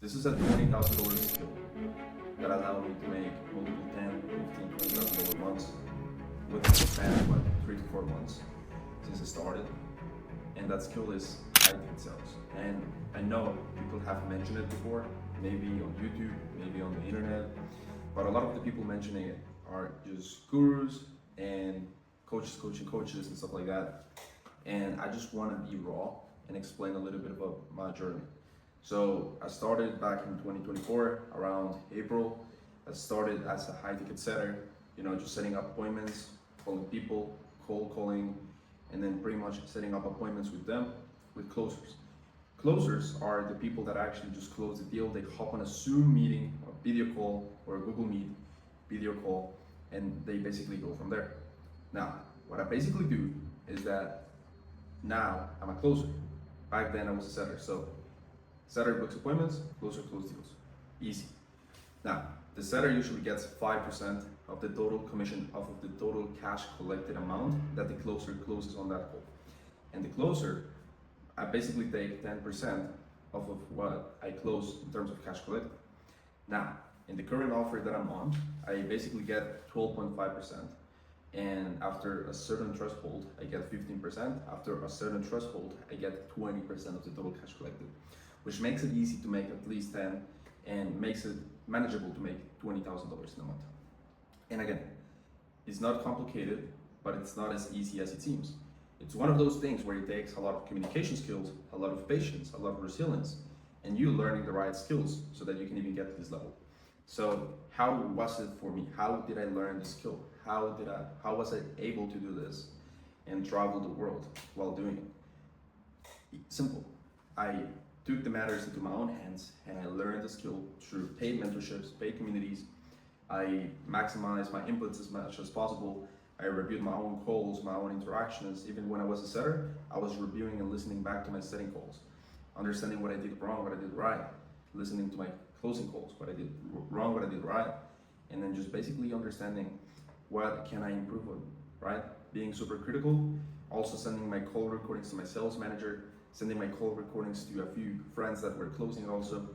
This is a $20,000 skill that allowed me to make multiple 10, 15, $20,000 months within the span of 3 to 4 months since I started. And that skill is high-ticket sales. And I know people have mentioned it before, maybe on YouTube, maybe on the internet, but a lot of the people mentioning it are just gurus and coaches coaching coaches and stuff like that. And I just want to be raw and explain a little bit about my journey. So I started back in 2024, around April. I started as a high ticket setter, just setting up appointments, calling people, cold calling, and then pretty much setting up appointments with them, with closers. Closers are the people that actually just close the deal. They hop on a Zoom meeting, or video call, or a Google Meet video call, and they basically go from there. Now, what I basically do is that now I'm a closer. Back then I was a setter, so setter books appointments, closer close deals. Easy. Now, the setter usually gets 5% of the total commission off of the total cash collected amount that the closer closes on that call. And the closer, I basically take 10% off of what I close in terms of cash collected. Now, in the current offer that I'm on, I basically get 12.5%. And after a certain threshold, I get 15%. After a certain threshold, I get 20% of the total cash collected, which makes it easy to make at least 10 and makes it manageable to make $20,000 in a month. And again, it's not complicated, but it's not as easy as it seems. It's one of those things where it takes a lot of communication skills, a lot of patience, a lot of resilience, and you learning the right skills so that you can even get to this level. So how was it for me? How did I learn this skill? How was I able to do this and travel the world while doing it? Simple. I took the matters into my own hands and I learned the skill through paid mentorships, paid communities. I maximized my inputs as much as possible. I reviewed my own calls, my own interactions. Even when I was a setter, I was reviewing and listening back to my setting calls, understanding what I did wrong, what I did right, listening to my closing calls, what I did wrong, what I did right, and then just basically understanding what can I improve on, right? Being super critical, also sending my call recordings to my sales manager, sending my call recordings to a few friends that were closing also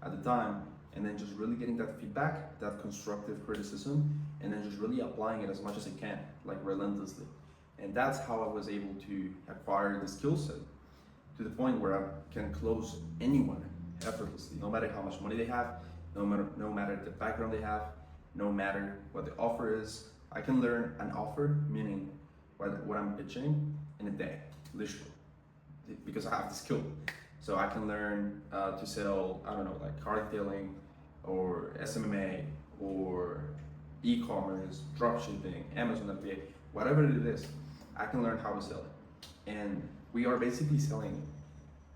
at the time, and then just really getting that feedback, that constructive criticism, and then just really applying it as much as I can, like relentlessly. And that's how I was able to acquire the skill set to the point where I can close anyone effortlessly, no matter how much money they have, no matter the background they have, no matter what the offer is. I can learn an offer, meaning what I'm pitching, in a day, literally, because I have the skill. So I can learn to sell, like car detailing or SMMA or e-commerce, dropshipping, Amazon FBA, whatever it is, I can learn how to sell it. And we are basically selling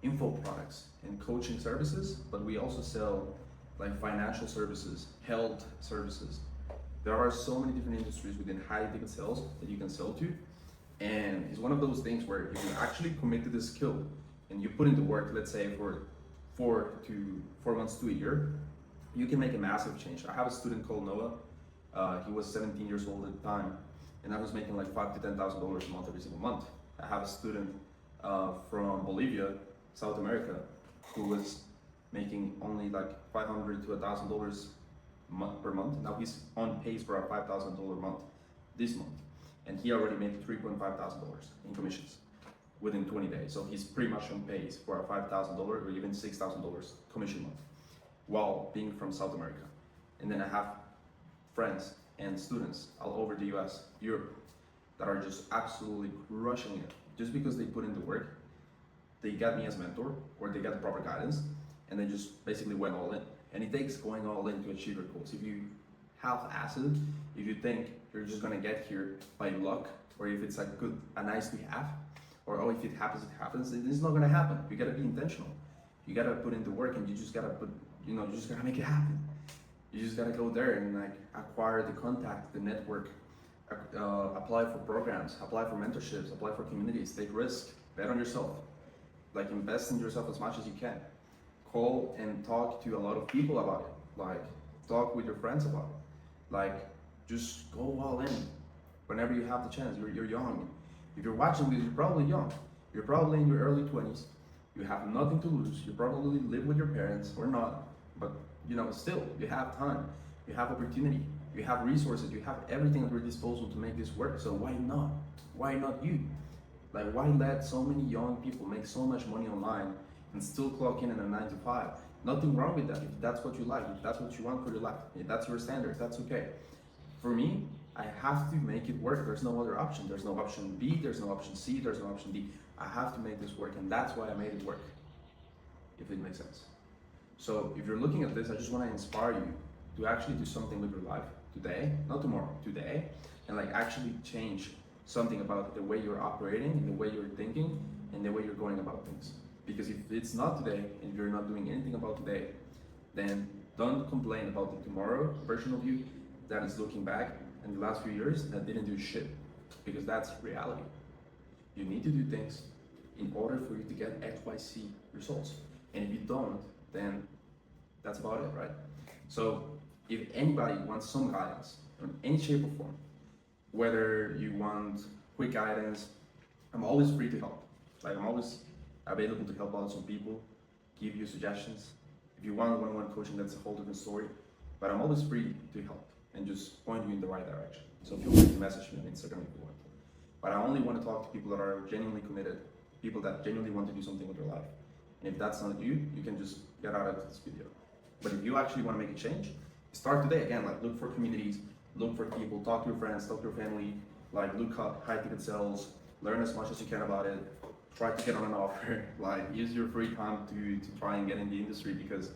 info products and coaching services, but we also sell like financial services, health services. There are so many different industries within high ticket sales that you can sell to. And it's one of those things where if you actually commit to this skill and you put into work, let's say for 4 months to a year, you can make a massive change. I have a student called Noah. He was 17 years old at the time, and I was making like $5,000 to $10,000 a month every single month. I have a student from Bolivia, South America, who was making only like $500 to $1,000 per month. Now he's on pace for a $5,000 month this month, and he already made $3,500 in commissions within 20 days. So he's pretty much on pace for a $5,000 or even $6,000 commission month while being from South America. And then I have friends and students all over the US, Europe, that are just absolutely crushing it just because they put in the work. They got me as a mentor, or they got the proper guidance, and they just basically went all in. And it takes going all in to achieve your goals. If you half-ass it, if you think you're just gonna get here by luck, or if it's a nice to have, or if it happens, it happens, it's not gonna happen. You gotta be intentional. You gotta put in the work, and you just gotta you just gotta make it happen. You just gotta go there and like acquire the contact, the network, apply for programs, apply for mentorships, apply for communities, take risk, bet on yourself. Like invest in yourself as much as you can. Call and talk to a lot of people about it. Like talk with your friends about it. Like just go all in whenever you have the chance. You're young. If you're watching this, you're probably young. You're probably in your early 20s. You have nothing to lose. You probably live with your parents or not. But still, you have time, you have opportunity, you have resources, you have everything at your disposal to make this work. So why not? Why not you? Like, why let so many young people make so much money online and still clock in at a 9 to 5? Nothing wrong with that. If that's what you like, if that's what you want for your life, if that's your standard, that's okay. For me, I have to make it work. There's no other option. There's no option B, there's no option C, there's no option D. I have to make this work, and that's why I made it work, if it makes sense. So if you're looking at this, I just want to inspire you to actually do something with your life today, not tomorrow, today, and like actually change something about the way you're operating and the way you're thinking and the way you're going about things. Because if it's not today and you're not doing anything about today, then don't complain about the tomorrow version of you that is looking back in the last few years that didn't do shit, because that's reality. You need to do things in order for you to get XYZ results. And if you don't, then that's about it, right? So if anybody wants some guidance in any shape or form, whether you want quick guidance, I'm always free to help. Like, I'm always available to help out some people, give you suggestions. If you want one-on-one coaching, that's a whole different story. But I'm always free to help and just point you in the right direction. So feel free to message me on Instagram if you want. But I only want to talk to people that are genuinely committed, people that genuinely want to do something with their life. And if that's not you, you can just get out of this video. But if you actually want to make a change, start today. Again, like, look for communities, look for people, talk to your friends, talk to your family, like, look up high ticket sales, learn as much as you can about it, try to get on an offer, like, use your free time to try and get in the industry, because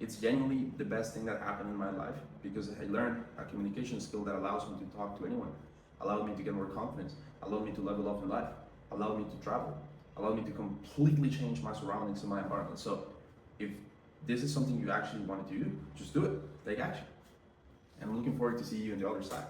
it's genuinely the best thing that happened in my life, because I learned a communication skill that allows me to talk to anyone, allowed me to get more confidence, allowed me to level up in life, allowed me to travel, allowed me to completely change my surroundings and my environment. So if this is something you actually want to do, just do it, take action. And I'm looking forward to see you on the other side.